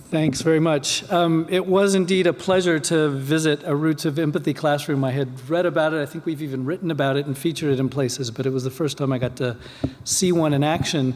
Thanks very much. It was indeed a pleasure to visit a Roots of Empathy classroom. I had read about it. I think we've even written about it and featured it in places, but it was the first time I got to see one in action.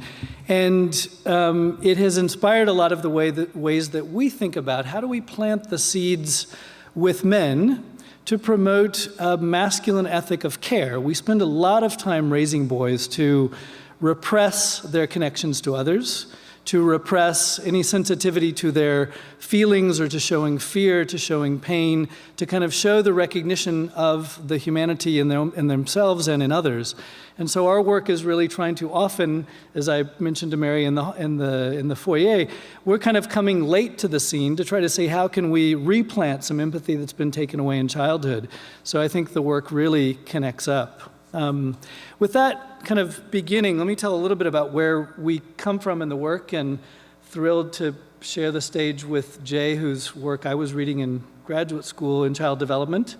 And it has inspired a lot of the ways that we think about how do we plant the seeds with men to promote a masculine ethic of care. We spend a lot of time raising boys to repress their connections to others, to repress any sensitivity to their feelings or to showing fear, to showing pain, to kind of show the recognition of the humanity in themselves and in others. And so our work is really trying to often, as I mentioned to Mary in the foyer, we're kind of coming late to the scene to try to say how can we replant some empathy that's been taken away in childhood. So I think the work really connects up. With that kind of beginning, let me tell a little bit about where we come from in the work, and thrilled to share the stage with Jay, whose work I was reading in graduate school in child development.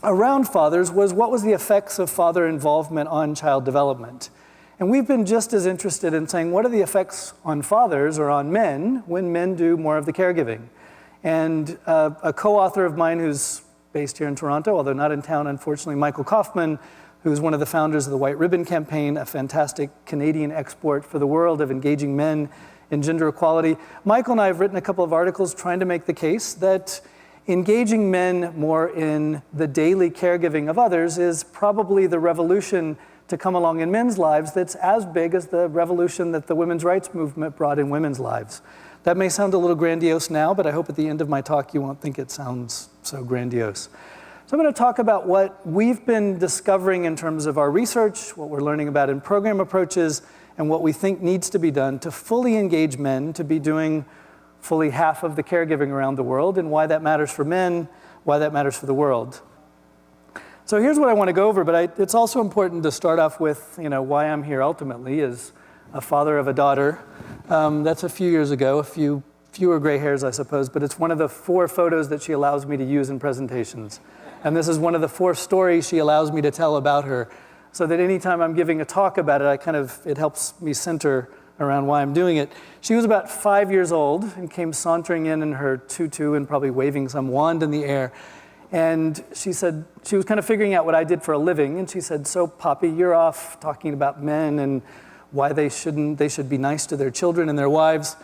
Around fathers was what was the effects of father involvement on child development. And we've been just as interested in saying what are the effects on fathers or on men when men do more of the caregiving. And a co-author of mine who's based here in Toronto, although not in town unfortunately, Michael Kaufman, who's one of the founders of the White Ribbon Campaign, a fantastic Canadian export for the world of engaging men in gender equality. Michael and I have written a couple of articles trying to make the case that engaging men more in the daily caregiving of others is probably the revolution to come along in men's lives that's as big as the revolution that the women's rights movement brought in women's lives. That may sound a little grandiose now, but I hope at the end of my talk you won't think it sounds so grandiose. So I'm going to talk about what we've been discovering in terms of our research, what we're learning about in program approaches, and what we think needs to be done to fully engage men to be doing fully half of the caregiving around the world, and why that matters for men, why that matters for the world. So here's what I want to go over, but it's also important to start off with, why I'm here ultimately as a father of a daughter. That's a few years ago, fewer gray hairs, I suppose, but it's one of the 4 photos that she allows me to use in presentations. And this is one of the 4 stories she allows me to tell about her, so that anytime I'm giving a talk about it, it helps me center around why I'm doing it. She was about 5 years old and came sauntering in her tutu and probably waving some wand in the air. And she said, she was kind of figuring out what I did for a living, and she said, "So Poppy, you're off talking about men and why they should be nice to their children and their wives."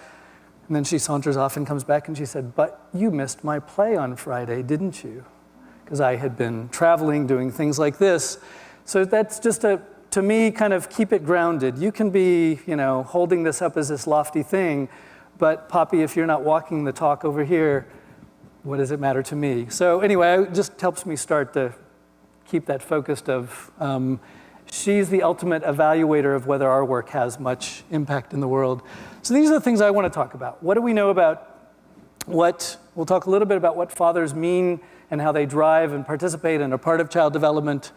And then she saunters off and comes back and she said, "But you missed my play on Friday, didn't you?" Because I had been traveling, doing things like this. So that's just to me, kind of keep it grounded. You can be, holding this up as this lofty thing, but Poppy, if you're not walking the talk over here, what does it matter to me? So anyway, it just helps me start to keep that focused of, she's the ultimate evaluator of whether our work has much impact in the world. So these are the things I want to talk about. What do we know about we'll talk a little bit about what fathers mean and how they drive and participate and are part of child development.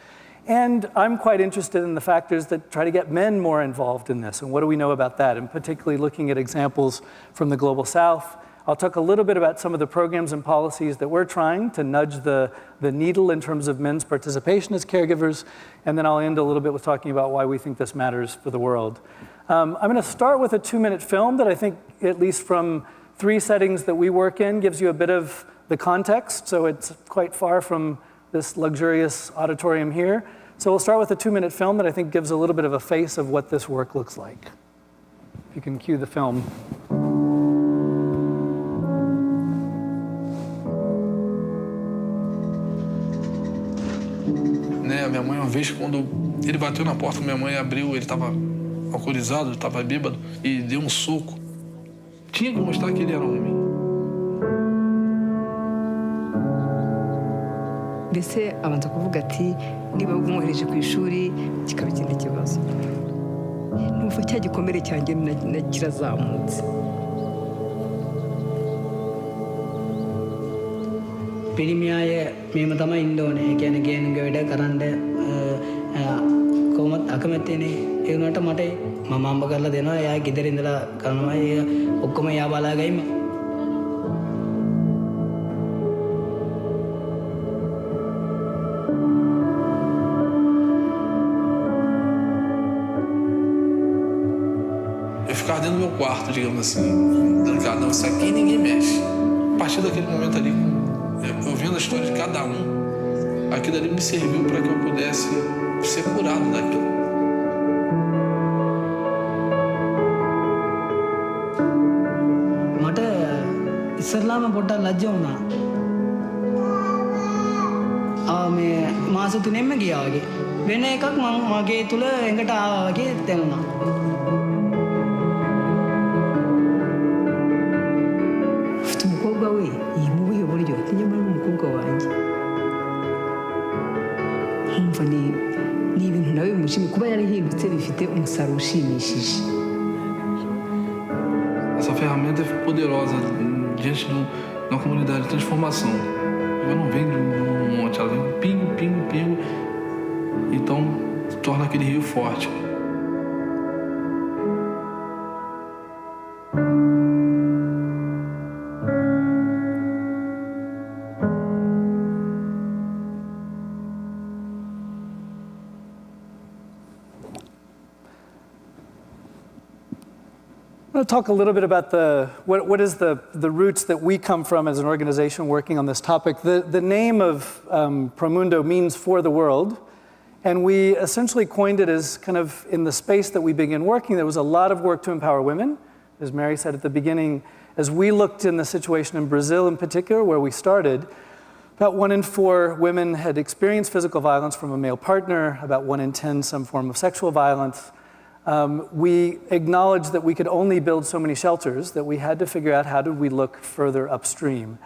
And I'm quite interested in the factors that try to get men more involved in this, and what do we know about that, and particularly looking at examples from the Global South. I'll talk a little bit about some of the programs and policies that we're trying to nudge the needle in terms of men's participation as caregivers, and then I'll end a little bit with talking about why we think this matters for the world. I'm going to start with a 2-minute film that I think, at least from 3 settings that we work in, gives you a bit of the context, so it's quite far from this luxurious auditorium here. So we'll start with a 2-minute film that I think gives a little bit of a face of what this work looks like. If you can cue the film. Minha mãe, uma vez, quando ele bateu na porta, minha mãe abriu, ele estava alcoolizado, estava bêbado, e deu um soco. Tinha que mostrar que ele era homem. mbese abanza kuvuga ati niba umwohereje ku ishuri kikaba ikindi kibazo, numva cya gikomere cyanjye kirazamutse. පිරිමියාය මේම තමයි ඉන්න ඕනේ. ඒ කියන්නේ ගේනුගේ වැඩ කරන්න කොහොමද අකමැත්තේනේ. ඒ වුණාට මට මම අම්බ කරලා දෙනවා. එයා ගෙදර ඉඳලා කරනවා. ඒ ඔක්කොම එයා බලාගයිම. Eu ficava dentro do meu quarto, digamos assim, delicado. Não, isso aqui ninguém mexe. A partir daquele momento ali, eu vendo a história de cada um, aquilo ali me serviu para que eu pudesse ser curado daquilo. මට ඉස්සරලාම පොඩ්ඩක් ලැජ්ජ වුණා. මේ මාස 3ෙම ගියා වගේ. වෙන එකක් මම මගේ තුල එඟට ආවා වගේ දැනුණා. ufite umukobwa we iyi mu buhe buryo nyamara ni umukobwa wanjye nkumva ni ibintu nawe bimushimye kuba yarahindutse bifite umusaruro ushimishije. Essa ferramenta é poderosa diante de uma comunidade de transformação. Ela não vem de um monte, ela vem pingo, pingo, pingo. Então, torna aquele rio forte. I'm going to talk a little bit about what is the roots that we come from as an organization working on this topic. The name of Promundo means for the world, and we essentially coined it as kind of in the space that we began working. There was a lot of work to empower women, as Mary said at the beginning. As we looked in the situation in Brazil in particular, where we started, about 1 in 4 women had experienced physical violence from a male partner, about 1 in 10 some form of sexual violence. We acknowledged that we could only build so many shelters, that we had to figure out how did we look further upstream.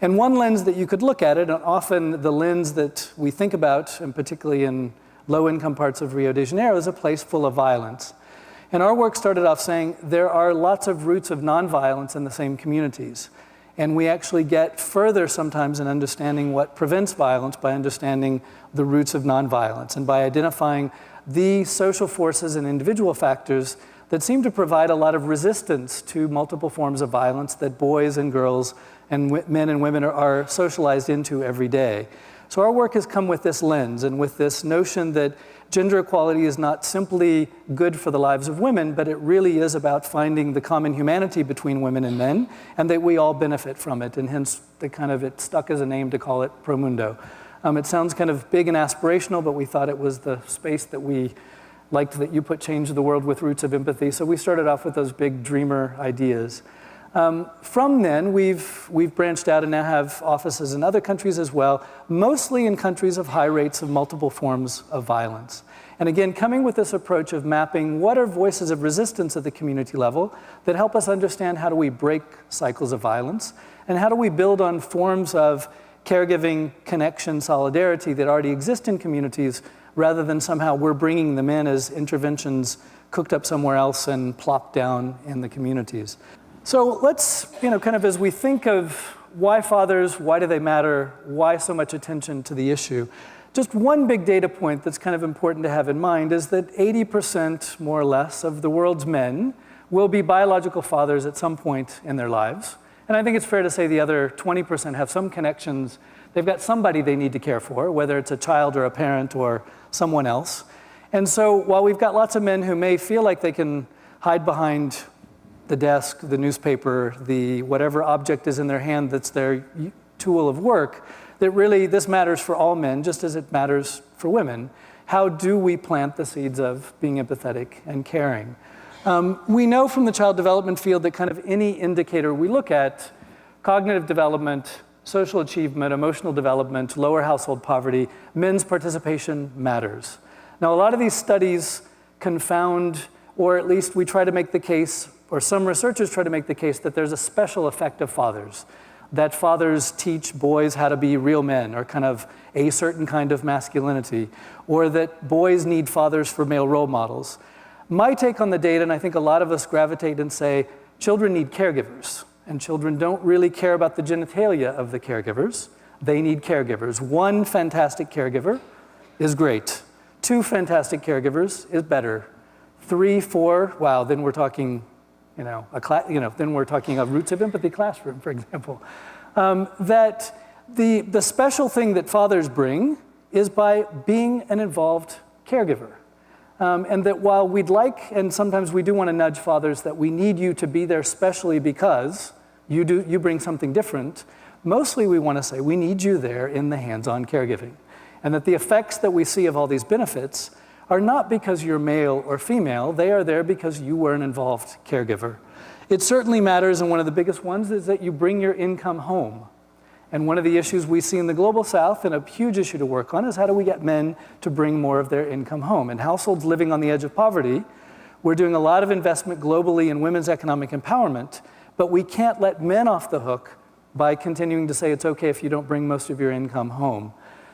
And one lens that you could look at it, and often the lens that we think about, and particularly in low-income parts of Rio de Janeiro, is a place full of violence. And our work started off saying there are lots of roots of nonviolence in the same communities. And we actually get further sometimes in understanding what prevents violence by understanding the roots of nonviolence and by identifying the social forces and individual factors that seem to provide a lot of resistance to multiple forms of violence that boys and girls and men and women are socialized into every day. So our work has come with this lens and with this notion that gender equality is not simply good for the lives of women, but it really is about finding the common humanity between women and men, and that we all benefit from it, and hence it stuck as a name to call it Promundo. It sounds kind of big and aspirational, but we thought it was the space that we liked, that you put change the world with roots of empathy. So we started off with those big dreamer ideas. From then, we've branched out and now have offices in other countries as well, mostly in countries of high rates of multiple forms of violence. And again, coming with this approach of mapping what are voices of resistance at the community level that help us understand how do we break cycles of violence, and how do we build on forms of caregiving, connection, solidarity that already exist in communities, rather than somehow we're bringing them in as interventions cooked up somewhere else and plopped down in the communities. So let's, kind of as we think of why fathers, why do they matter, why so much attention to the issue, just one big data point that's kind of important to have in mind is that 80%, more or less, of the world's men will be biological fathers at some point in their lives. And I think it's fair to say the other 20% have some connections. They've got somebody they need to care for, whether it's a child or a parent or someone else. And so while we've got lots of men who may feel like they can hide behind the desk, the newspaper, the whatever object is in their hand that's their tool of work, that really this matters for all men just as it matters for women. How do we plant the seeds of being empathetic and caring? We know from the child development field that kind of any indicator we look at, cognitive development, social achievement, emotional development, lower household poverty, men's participation matters. Now, a lot of these studies confound, or at least we try to make the case, or some researchers try to make the case that there's a special effect of fathers, that fathers teach boys how to be real men, or kind of a certain kind of masculinity, or that boys need fathers for male role models. My take on the data, and I think a lot of us gravitate and say, children need caregivers, and children don't really care about the genitalia of the caregivers. They need caregivers. 1 fantastic caregiver is great. 2 fantastic caregivers is better. 3, 4, wow, then we're talking, then we're talking a Roots of Empathy classroom, for example. That the special thing that fathers bring is by being an involved caregiver. And that while we'd like, and sometimes we do want to nudge fathers, that we need you to be there specially because you bring something different, mostly we want to say we need you there in the hands-on caregiving. And that the effects that we see of all these benefits are not because you're male or female, they are there because you were an involved caregiver. It certainly matters, and one of the biggest ones is that you bring your income home. And one of the issues we see in the Global South, and a huge issue to work on, is how do we get men to bring more of their income home? In households living on the edge of poverty, we're doing a lot of investment globally in women's economic empowerment, but we can't let men off the hook by continuing to say it's okay if you don't bring most of your income home.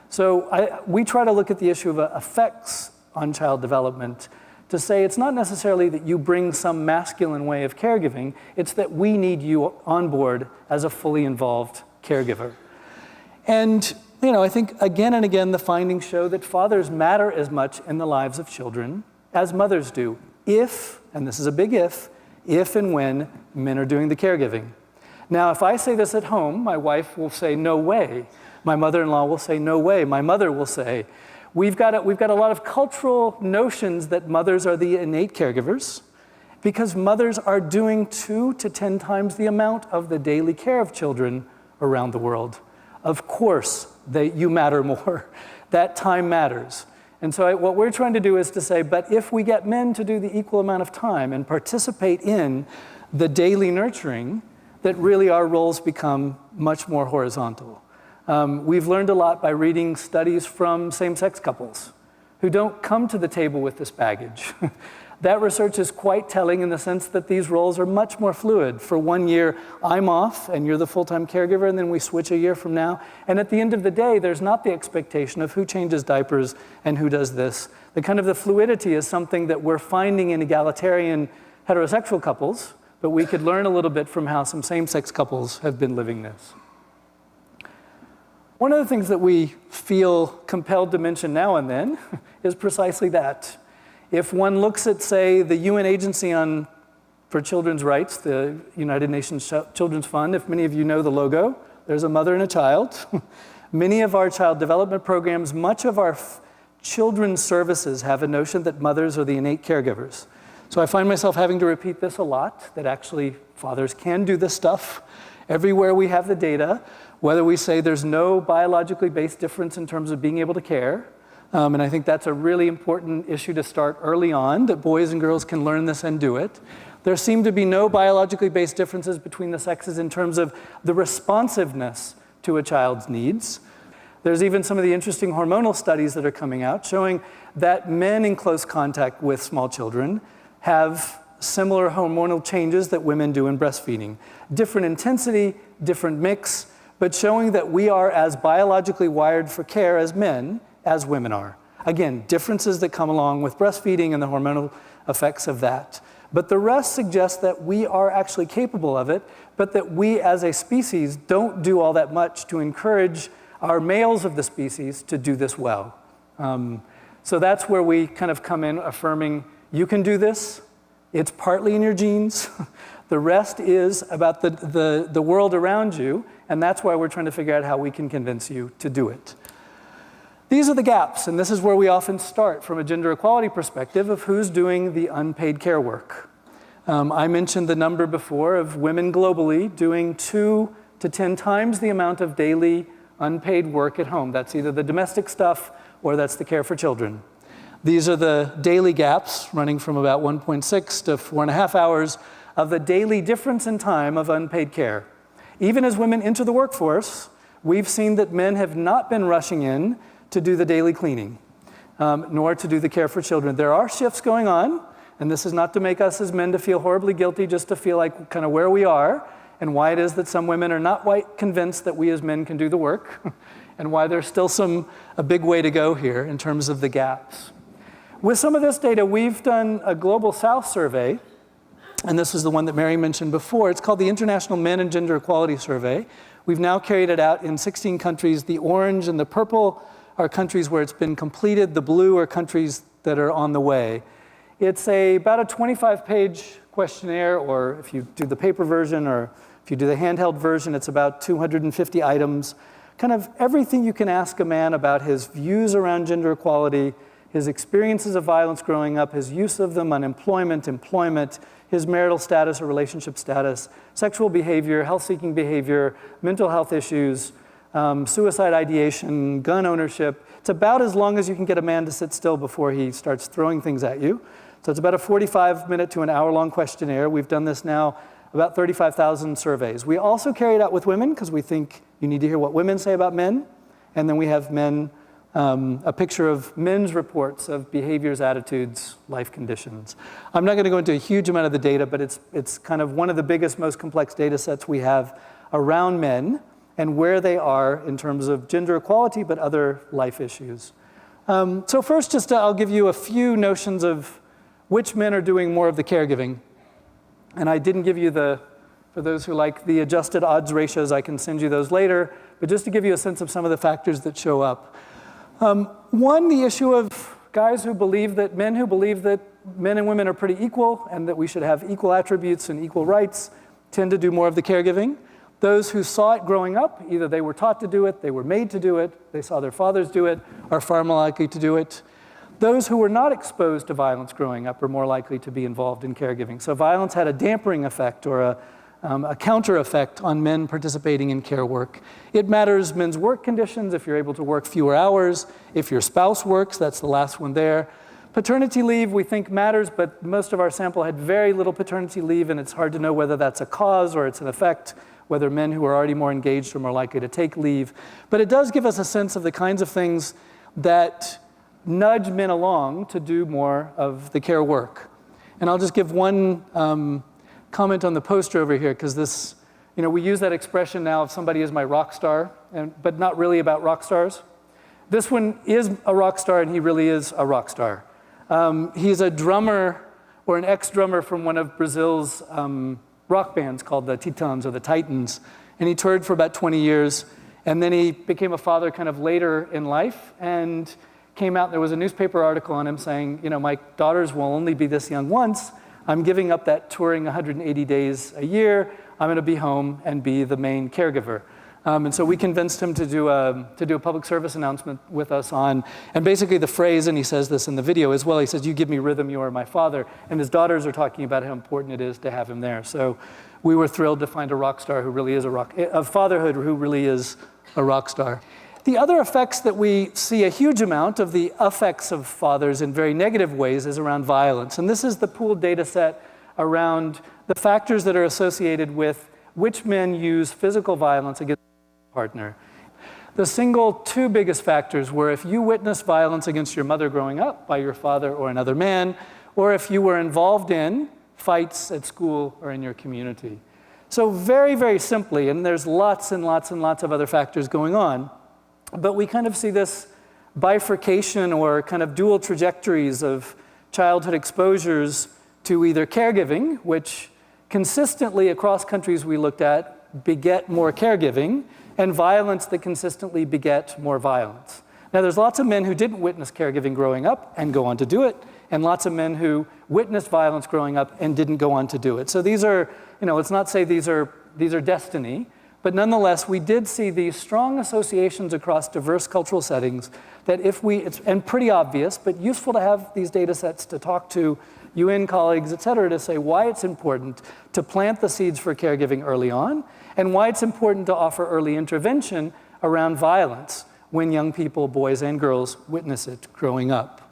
So we try to look at the issue of effects on child development to say it's not necessarily that you bring some masculine way of caregiving, it's that we need you on board as a fully involved caregiver. And I think again and again the findings show that fathers matter as much in the lives of children as mothers do, if, and this is a big if and when men are doing the caregiving. Now, if I say this at home, my wife will say, no way. My mother-in-law will say, no way. My mother will say, we've got a lot of cultural notions that mothers are the innate caregivers because mothers are doing 2 to 10 times the amount of the daily care of children around the world. Of course, you matter more. That time matters. And so what we're trying to do is to say, but if we get men to do the equal amount of time and participate in the daily nurturing, that really our roles become much more horizontal. We've learned a lot by reading studies from same-sex couples who don't come to the table with this baggage. That research is quite telling in the sense that these roles are much more fluid. For 1 year, I'm off and you're the full-time caregiver, and then we switch a year from now. And at the end of the day, there's not the expectation of who changes diapers and who does this. The fluidity is something that we're finding in egalitarian heterosexual couples, but we could learn a little bit from how some same-sex couples have been living this. One of the things that we feel compelled to mention now and then is precisely that. If one looks at, say, the UN Agency for Children's Rights, the United Nations Children's Fund, if many of you know the logo, there's a mother and a child. Many of our child development programs, much of our children's services have a notion that mothers are the innate caregivers. So I find myself having to repeat this a lot, that actually fathers can do this stuff. Everywhere we have the data, whether we say there's no biologically based difference in terms of being able to care, and I think that's a really important issue to start early on, that boys and girls can learn this and do it. There seem to be no biologically based differences between the sexes in terms of the responsiveness to a child's needs. There's even some of the interesting hormonal studies that are coming out showing that men in close contact with small children have similar hormonal changes that women do in breastfeeding. Different intensity, different mix, but showing that we are as biologically wired for care as men as women are. Again, differences that come along with breastfeeding and the hormonal effects of that. But the rest suggests that we are actually capable of it, but that we as a species don't do all that much to encourage our males of the species to do this well. So that's where we kind of come in affirming, you can do this, it's partly in your genes, the rest is about the world around you, and that's why we're trying to figure out how we can convince you to do it. These are the gaps, and this is where we often start from a gender equality perspective of who's doing the unpaid care work. I mentioned the number before of women globally doing 2 to 10 times the amount of daily unpaid work at home. That's either the domestic stuff or that's the care for children. These are the daily gaps running from about 1.6 to 4.5 hours of the daily difference in time of unpaid care. Even as women enter the workforce, we've seen that men have not been rushing in to do the daily cleaning, nor to do the care for children. There are shifts going on, and this is not to make us as men to feel horribly guilty, just to feel like kind of where we are and why it is that some women are not quite convinced that we as men can do the work and why there's still a big way to go here in terms of the gaps. With some of this data, we've done a Global South survey, and this is the one that Mary mentioned before. It's called the International Men and Gender Equality Survey. We've now carried it out in 16 countries. The orange and the purple are countries where it's been completed. The blue are countries that are on the way. It's about a 25-page questionnaire, or if you do the paper version or if you do the handheld version, it's about 250 items. Kind of everything you can ask a man about his views around gender equality, his experiences of violence growing up, his use of them, unemployment, employment, his marital status or relationship status, sexual behavior, health-seeking behavior, mental health issues, suicide ideation, gun ownership. It's about as long as you can get a man to sit still before he starts throwing things at you. So it's about a 45-minute to an hour-long questionnaire. We've done this now about 35,000 surveys. We also carry it out with women because we think you need to hear what women say about men. And then we have men, a picture of men's reports of behaviors, attitudes, life conditions. I'm not going to go into a huge amount of the data, but it's kind of one of the biggest, most complex data sets we have around men and where they are in terms of gender equality, but other life issues. So first, I'll give you a few notions of which men are doing more of the caregiving. And I didn't give you for those who like the adjusted odds ratios, I can send you those later, but just to give you a sense of some of the factors that show up. One, the issue of guys who believe that men and women are pretty equal and that we should have equal attributes and equal rights tend to do more of the caregiving. Those who saw it growing up, either they were taught to do it, they were made to do it, they saw their fathers do it, are far more likely to do it. Those who were not exposed to violence growing up are more likely to be involved in caregiving. So violence had a dampening effect or a counter effect on men participating in care work. It matters men's work conditions, if you're able to work fewer hours, if your spouse works, that's the last one there. Paternity leave we think matters, but most of our sample had very little paternity leave, and it's hard to know whether that's a cause or it's an effect, whether men who are already more engaged are more likely to take leave. But it does give us a sense of the kinds of things that nudge men along to do more of the care work. And I'll just give one comment on the poster over here, because this, we use that expression now if somebody is my rock star, but not really about rock stars. This one is a rock star, and he really is a rock star. He's a drummer or an ex-drummer from one of Brazil's rock bands called the Titãs or the Titans, and he toured for about 20 years, and then he became a father kind of later in life, and came out, there was a newspaper article on him saying, my daughters will only be this young once. I'm giving up that touring 180 days a year. I'm going to be home and be the main caregiver. And so we convinced him to do a public service announcement with us on, and basically the phrase, and he says this in the video as well, he says, "You give me rhythm, you are my father." And his daughters are talking about how important it is to have him there. So we were thrilled to find a rock star who really is of fatherhood who really is a rock star. The other effects that we see a huge amount of the effects of fathers in very negative ways is around violence. And this is the pooled data set around the factors that are associated with which men use physical violence against their partner. The single two biggest factors were if you witnessed violence against your mother growing up by your father or another man, or if you were involved in fights at school or in your community. So very, very simply, and there's lots and lots and lots of other factors going on, but we kind of see this bifurcation or kind of dual trajectories of childhood exposures to either caregiving, which consistently across countries we looked at beget more caregiving, and violence that consistently beget more violence. Now there's lots of men who didn't witness caregiving growing up and go on to do it, and lots of men who witnessed violence growing up and didn't go on to do it. So these are, let's not say these are destiny, but nonetheless, we did see these strong associations across diverse cultural settings that and pretty obvious, but useful to have these data sets to talk to UN colleagues, et cetera, to say why it's important to plant the seeds for caregiving early on, and why it's important to offer early intervention around violence when young people, boys and girls, witness it growing up.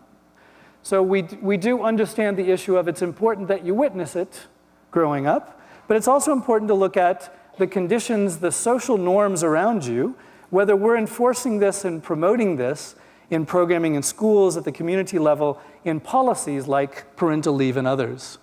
So we do understand the issue of it's important that you witness it growing up, but it's also important to look at the conditions, the social norms around you, whether we're enforcing this and promoting this in programming in schools, at the community level, in policies like parental leave and others.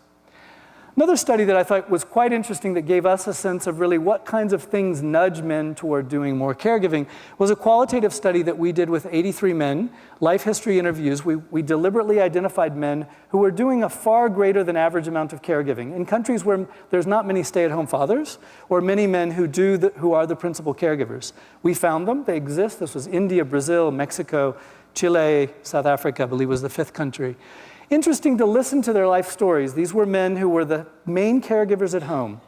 Another study that I thought was quite interesting that gave us a sense of really what kinds of things nudge men toward doing more caregiving was a qualitative study that we did with 83 men, life history interviews. We deliberately identified men who were doing a far greater than average amount of caregiving in countries where there's not many stay-at-home fathers or many men who are the principal caregivers. We found them, they exist. This was India, Brazil, Mexico, Chile, South Africa, I believe was the 5th country. Interesting to listen to their life stories. These were men who were the main caregivers at home.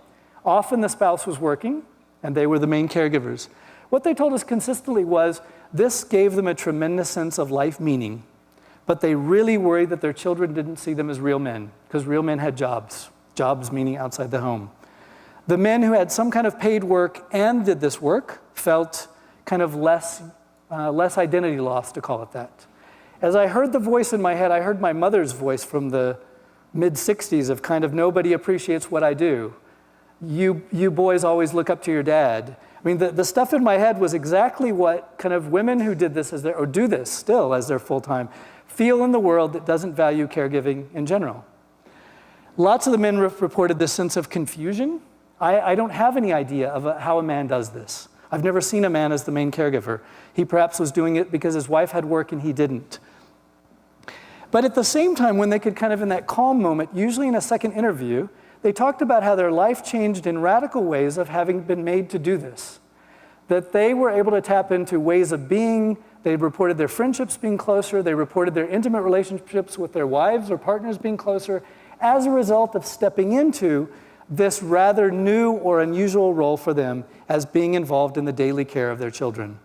Often the spouse was working, and they were the main caregivers. What they told us consistently was this gave them a tremendous sense of life meaning. but they really worried that their children didn't see them as real men, because real men had jobs meaning outside the home. The men who had some kind of paid work and did this work felt kind of less identity loss, to call it that. As I heard the voice in my head, I heard my mother's voice from the mid-60s of kind of, nobody appreciates what I do. You boys always look up to your dad. I mean, the stuff in my head was exactly what kind of women who did this or do this still as their full-time, feel in the world that doesn't value caregiving in general. Lots of the men reported this sense of confusion. I don't have any idea of how a man does this. I've never seen a man as the main caregiver. He perhaps was doing it because his wife had work and he didn't. But at the same time, when they could kind of in that calm moment, usually in a second interview, they talked about how their life changed in radical ways of having been made to do this. That they were able to tap into ways of being. They reported their friendships being closer. They reported their intimate relationships with their wives or partners being closer as a result of stepping into this rather new or unusual role for them as being involved in the daily care of their children.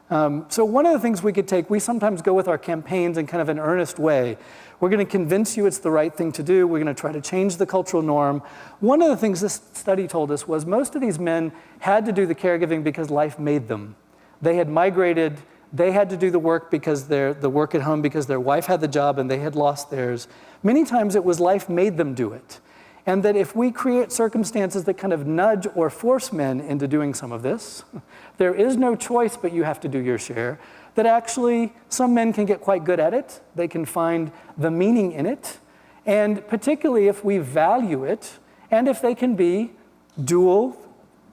So one of the things we could take, we sometimes go with our campaigns in kind of an earnest way. We're going to convince you it's the right thing to do. We're going to try to change the cultural norm. One of the things this study told us was most of these men had to do the caregiving because life made them. They had migrated. They had to do the work because the work at home because their wife had the job and they had lost theirs. Many times it was life made them do it. And that if we create circumstances that kind of nudge or force men into doing some of this, there is no choice but you have to do your share, that actually some men can get quite good at it. They can find the meaning in it. And particularly if we value it, and if they can be dual,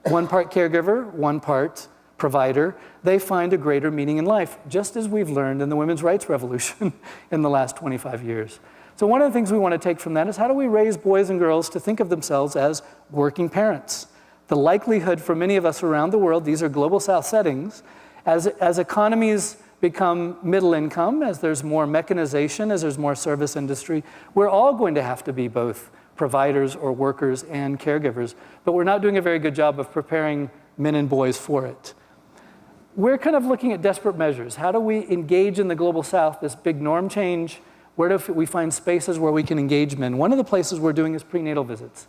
one part caregiver, one part provider, they find a greater meaning in life, just as we've learned in the women's rights revolution in the last 25 years. So one of the things we want to take from that is how do we raise boys and girls to think of themselves as working parents? The likelihood for many of us around the world, these are global south settings, as economies become middle income, as there's more mechanization, as there's more service industry, we're all going to have to be both providers or workers and caregivers, but we're not doing a very good job of preparing men and boys for it. We're kind of looking at desperate measures. How do we engage in the global south, this big norm change? Where do we find spaces where we can engage men? One of the places we're doing is prenatal visits,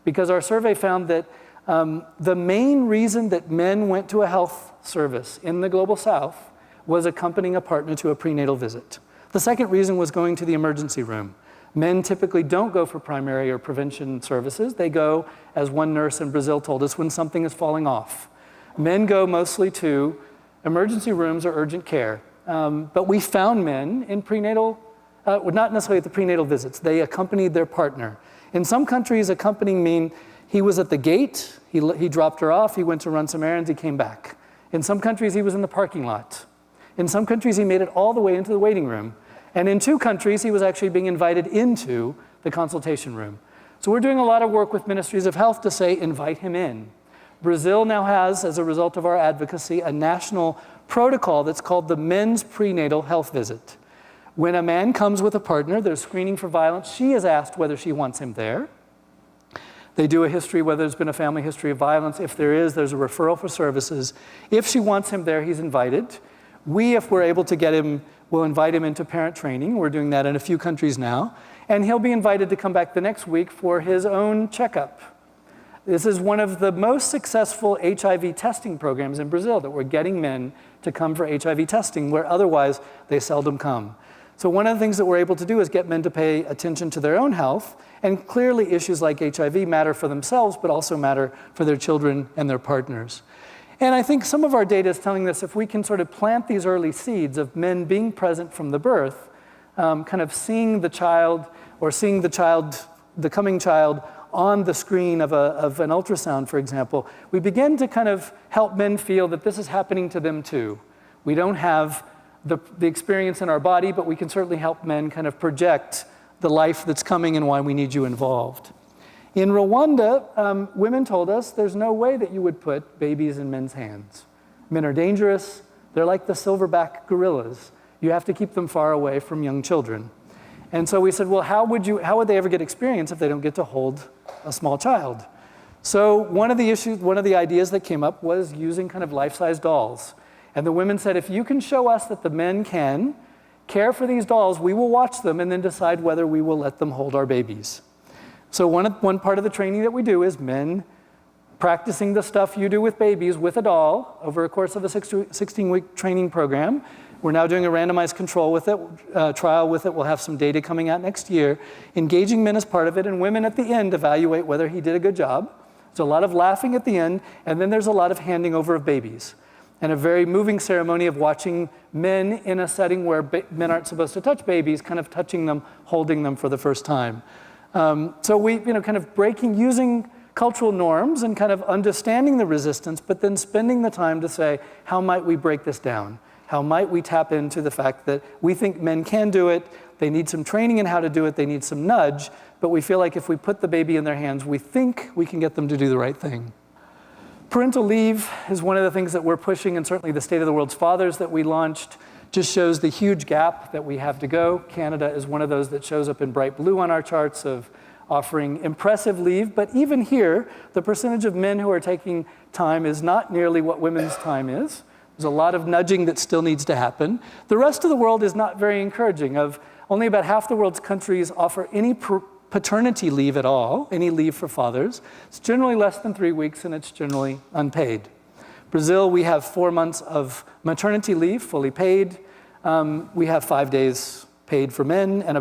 because our survey found that the main reason that men went to a health service in the global south was accompanying a partner to a prenatal visit. The second reason was going to the emergency room. Men typically don't go for primary or prevention services. They go, as one nurse in Brazil told us, when something is falling off. Men go mostly to emergency rooms or urgent care. But we found men in prenatal not necessarily at the prenatal visits. They accompanied their partner. In some countries, accompanying mean he was at the gate, he dropped her off, he went to run some errands, he came back. In some countries, he was in the parking lot. In some countries, he made it all the way into the waiting room. And in 2 countries, he was actually being invited into the consultation room. So we're doing a lot of work with ministries of health to say, invite him in. Brazil now has, as a result of our advocacy, a national protocol that's called the Men's Prenatal Health Visit. When a man comes with a partner, there's screening for violence. She is asked whether she wants him there. They do a history, whether there's been a family history of violence. If there is, there's a referral for services. If she wants him there, he's invited. We, if we're able to get him, will invite him into parent training. We're doing that in a few countries now. And he'll be invited to come back the next week for his own checkup. This is one of the most successful HIV testing programs in Brazil, that we're getting men to come for HIV testing, where otherwise they seldom come. So one of the things that we're able to do is get men to pay attention to their own health, and clearly issues like HIV matter for themselves, but also matter for their children and their partners. And I think some of our data is telling us if we can sort of plant these early seeds of men being present from the birth, kind of seeing the child, or seeing the coming child on the screen of an ultrasound, for example, we begin to kind of help men feel that this is happening to them too. We don't have the experience in our body, but we can certainly help men kind of project the life that's coming and why we need you involved. In Rwanda, women told us there's no way that you would put babies in men's hands. Men are dangerous. They're like the silverback gorillas. You have to keep them far away from young children. And so we said, well, how would they ever get experience if they don't get to hold a small child? So one of the ideas that came up was using kind of life-size dolls. And the women said, if you can show us that the men can care for these dolls, we will watch them and then decide whether we will let them hold our babies. So one part of the training that we do is men practicing the stuff you do with babies with a doll over a course of a 16-week training program. We're now doing a randomized control with it, trial with it. We'll have some data coming out next year. Engaging men as part of it, and women at the end evaluate whether he did a good job. There's a lot of laughing at the end, and then there's a lot of handing over of babies. And a very moving ceremony of watching men in a setting where men aren't supposed to touch babies, kind of touching them, holding them for the first time. So we, kind of using cultural norms and kind of understanding the resistance, but then spending the time to say, how might we break this down? How might we tap into the fact that we think men can do it, they need some training in how to do it, they need some nudge, but we feel like if we put the baby in their hands, we think we can get them to do the right thing. Parental leave is one of the things that we're pushing, and certainly the State of the World's Fathers that we launched just shows the huge gap that we have to go. Canada is one of those that shows up in bright blue on our charts of offering impressive leave, but even here, the percentage of men who are taking time is not nearly what women's time is. There's a lot of nudging that still needs to happen. The rest of the world is not very encouraging. Only about half the world's countries offer any paternity leave at all, any leave for fathers. It's generally less than 3 weeks, and it's generally unpaid. Brazil, we have 4 months of maternity leave, fully paid. We have 5 days paid for men, and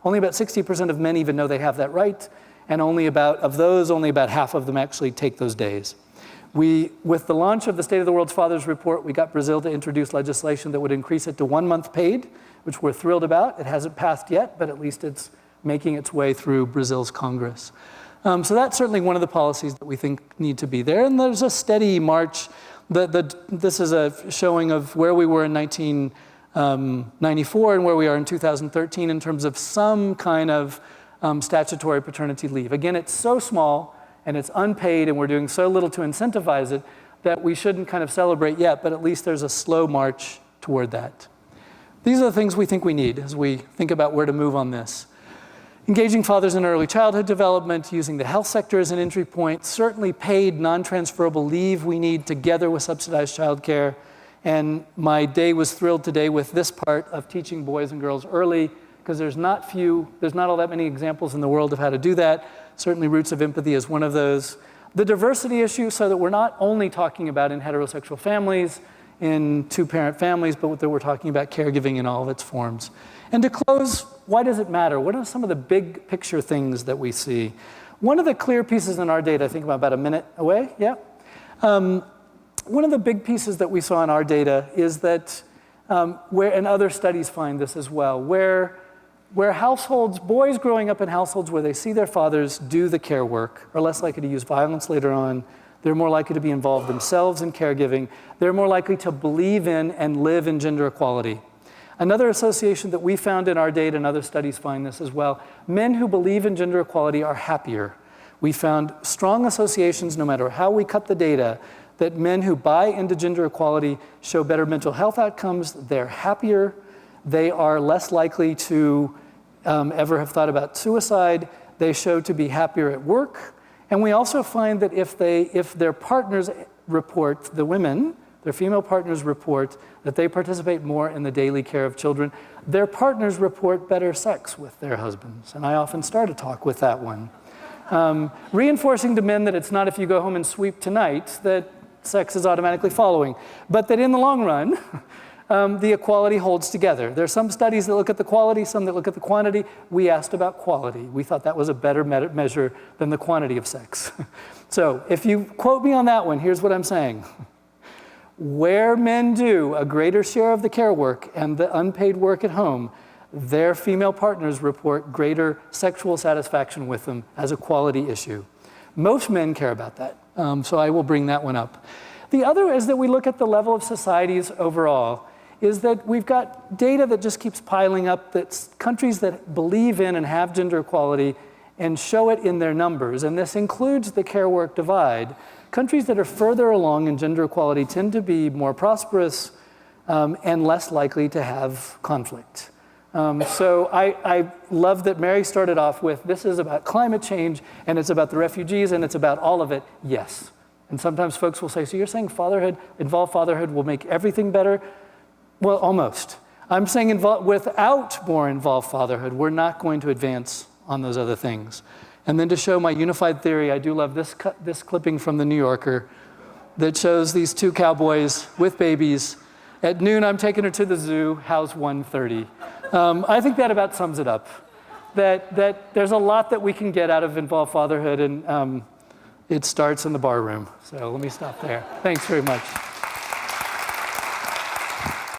only about 60% of men even know they have that right, and only about half of them actually take those days. With the launch of the State of the World's Fathers report, we got Brazil to introduce legislation that would increase it to 1 month paid, which we're thrilled about. It hasn't passed yet, but at least it's making its way through Brazil's Congress. So that's certainly one of the policies that we think need to be there. And there's a steady march. This is a showing of where we were in 1994 and where we are in 2013 in terms of some kind of statutory paternity leave. Again, it's so small and it's unpaid and we're doing so little to incentivize it that we shouldn't kind of celebrate yet, but at least there's a slow march toward that. These are the things we think we need as we think about where to move on this. Engaging fathers in early childhood development, using the health sector as an entry point, certainly paid non-transferable leave we need together with subsidized childcare. And my day was thrilled today with this part of teaching boys and girls early, because there's not all that many examples in the world of how to do that. Certainly Roots of Empathy is one of those. The diversity issue, so that we're not only talking about in heterosexual families, in two-parent families, but that we're talking about caregiving in all of its forms. And to close, why does it matter? What are some of the big picture things that we see? One of the clear pieces in our data, I think about a minute away, yeah? One of the big pieces that we saw in our data is that, and other studies find this as well, where households, boys growing up in households where they see their fathers do the care work are less likely to use violence later on. They're more likely to be involved themselves in caregiving. They're more likely to believe in and live in gender equality. Another association that we found in our data, and other studies find this as well, men who believe in gender equality are happier. We found strong associations, no matter how we cut the data, that men who buy into gender equality show better mental health outcomes, they're happier, they are less likely to ever have thought about suicide, they show to be happier at work, and we also find that if their partners report, the women, their female partners report that they participate more in the daily care of children, their partners report better sex with their husbands, and I often start a talk with that one. Reinforcing to men that it's not if you go home and sweep tonight that sex is automatically following, but that in the long run, the equality holds together. There are some studies that look at the quality, some that look at the quantity. We asked about quality. We thought that was a better measure than the quantity of sex. So if you quote me on that one, here's what I'm saying. Where men do a greater share of the care work and the unpaid work at home, their female partners report greater sexual satisfaction with them as a quality issue. Most men care about that, so I will bring that one up. The other is that we look at the level of societies overall, is that we've got data that just keeps piling up, that countries that believe in and have gender equality and show it in their numbers, and this includes the care work divide. Countries that are further along in gender equality tend to be more prosperous and less likely to have conflict. So I love that Mary started off with, this is about climate change, and it's about the refugees, and it's about all of it. Yes. And sometimes folks will say, so you're saying involved fatherhood will make everything better? Well, almost. I'm saying without more involved fatherhood, we're not going to advance on those other things. And then to show my unified theory, I do love this clipping from the New Yorker that shows these two cowboys with babies. At noon, I'm taking her to the zoo. How's 1:30? I think that about sums it up. That there's a lot that we can get out of involved fatherhood, and it starts in the bar room. So let me stop there. Thanks very much.